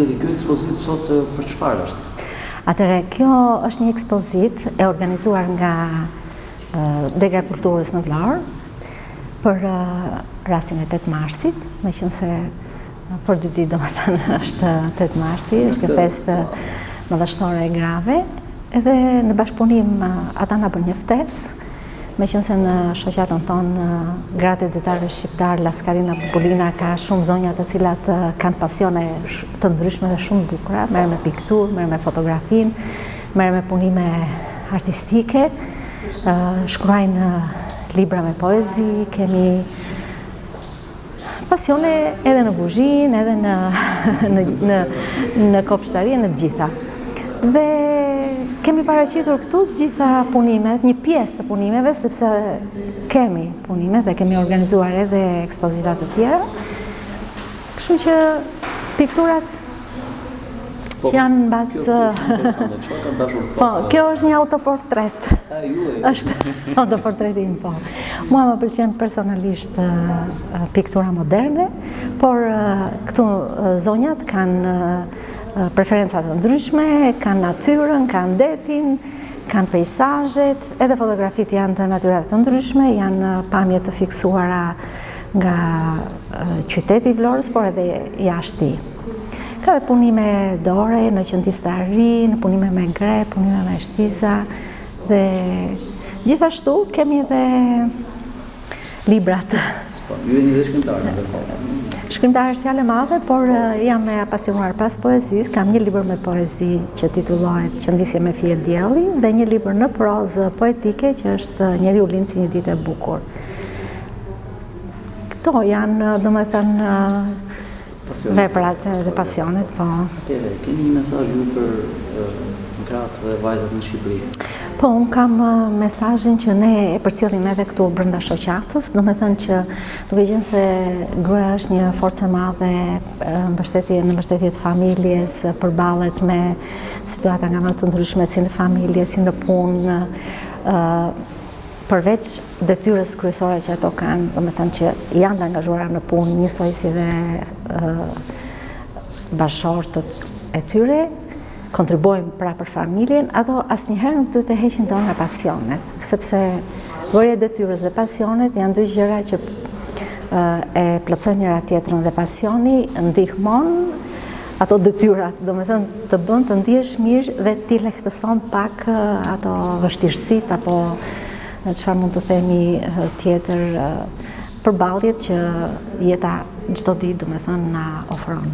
dhe kjo ekspozit sot për çfarë është? Atëre, kjo është një ekspozit e organizuar nga Dega e Kulturës në Vlorë për rastin e 8 marsit, me qenë se për 2 ditë domethënë është 8 marsi, është kjo festë madhështore e grave, edhe në bashkëpunim ata na bën një ftesë, me qenë se në shoqatën tonë gratë e detarëve shqiptar, Laskarina Bubulina ka shumë zonja të cilat kanë pasione të ndryshme dhe shumë bukura, merren me pikturë, merren me fotografin, merren me punime artistike, shkruajnë libra me poezi, kemi pasione edhe në kuzhinë, edhe në kopshtari, në të gjitha. Dhe kemi paraqitur këtu të gjitha punimet, një pjesë të punimeve, sepse kemi punimet dhe kemi organizuar edhe ekspozitat të tjera. Kështu që pikturat që janë mbas... kjo është një autoportret. Është autoportreti im, po. Mua më pëlqen personalisht piktura moderne, por këtu zonjat kanë preferencat të ndryshme, kanë natyrën, kanë detin, kanë pejsazhet, edhe fotografitë janë të natyrave të ndryshme, janë pamje të fiksuara nga qyteti i Vlorës, por edhe jashtë. Ka dhe punime dore, në qëndistë të arri, në punime me gre, punime me shtiza, dhe gjithashtu kemi edhe librat. Ju jeni dhe shkrimtarë në kohë. Shkrimtar është fjalë e madhe, por jam e apasionuar pas poezisë. Kam një libër me poezi që titullohet Qëndisje me fije dielli dhe një libër në prozë poetike që është Njeriu lind si një ditë e bukur. Këto janë, domethënë, veprat dhe pasionet, po. Atëherë, keni një mesazh ju për gratë dhe vajzat në Shqipëri? Po, unë kam mesazhin që ne e përcjellim edhe këtu brenda shoqatës, domethënë që duke qenë se gruaja është një forcë e madhe në mbështetje të familjes, përballet me situata nga më të ndryshme si në familje, si në punë, përveç detyrës kryesore që ato kanë, domethënë që janë të angazhuara në punë, njësoj si dhe bashkëshortët e tyre, kontribuojmë pra për familjen, ato asnjëherë nuk duhet të heqin dorë nga pasionet, sepse vërja e detyrës dhe pasionet janë dy gjëra që e plotësojnë njëra tjetrën, dhe pasioni ndihmon ato detyrat, domethënë të bën të ndihesh mirë dhe ti lehtëson pak ato vështirësitë apo çfarë mund të themi tjetër përballjet që jeta çdo ditë domethënë na ofron.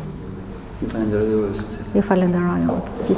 Ju falenderoj dhe sukses. Ju falenderoj unë.